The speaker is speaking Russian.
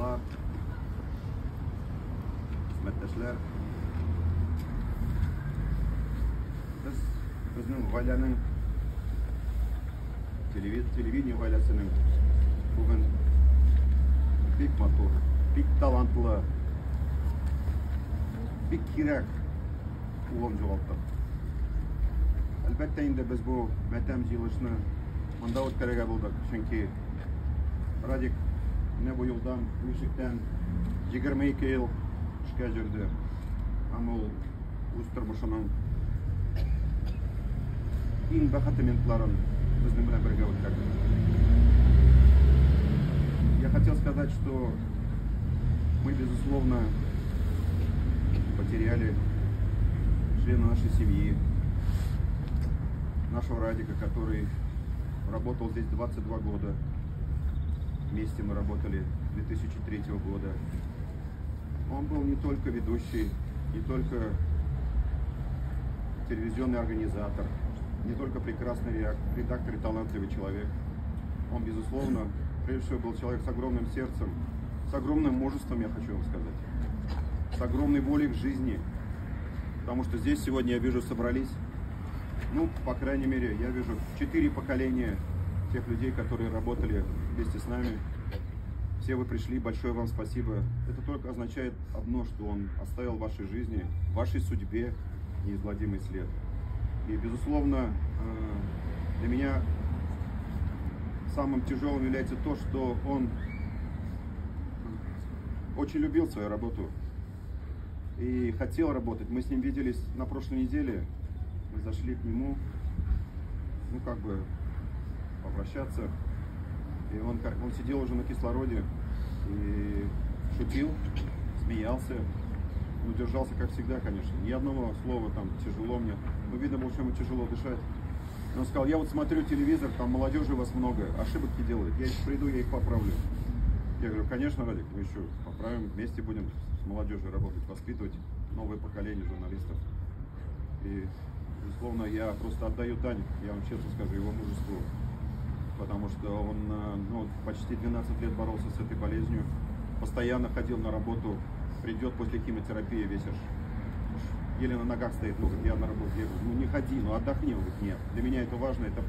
Merhabalar. Hizmetdaşlar. Biz bizning oilaning televideniye oilasining bugun bek motor, bek talantli, bek kerak o'g'lim jo'g'otdik. Albatta endi biz bu matam yig'ilishni unda o'tkazgan bo'ldik, chunki Radik ne bu yıldan, Mişik'ten 22 yıl ishga jirdi. Ammo o'z turmushining eng baxtli minutlarini bizning bilan birga o'tkazdi. Я хотел сказать, что мы, безусловно, потеряли члена нашей семьи, нашего Радика, который работал здесь 22 года. Вместе мы работали 2003 года. Он был не только ведущий, не только телевизионный организатор, не только прекрасный редактор и талантливый человек. Он, безусловно, прежде всего был человек с огромным сердцем, с огромным мужеством, я хочу вам сказать, с огромной волей к жизни. Потому что здесь сегодня, я вижу, собрались, ну, по крайней мере, я вижу 4 поколения тех людей, которые работали вместе с нами. Все вы пришли, большое вам спасибо. Это только означает одно, что он оставил в вашей жизни, в вашей судьбе неизгладимый след. И, безусловно, для меня самым тяжелым является то, что он очень любил свою работу и хотел работать. Мы с ним виделись на прошлой неделе, мы зашли к нему, ну, как бы попрощаться. И он сидел уже на кислороде и шутил, смеялся, но держался как всегда, конечно. Ни одного слова там тяжело мне. Ну, видно было, что ему тяжело дышать. Но он сказал: я вот смотрю телевизор, там молодежи у вас много, ошибки делают. Я еще приду, я их поправлю. Я говорю: конечно, Радик, мы еще поправим, вместе будем с молодежью работать, воспитывать новое поколение журналистов. И, безусловно, я просто отдаю дань, я вам честно скажу, его мужеству. Потому что он почти 12 лет боролся с этой болезнью, постоянно ходил на работу, придет после химиотерапии, весь аж еле на ногах стоит, ну, я на работе, я говорю: ну не ходи, ну отдохни. Он говорит: нет, для меня это важно, это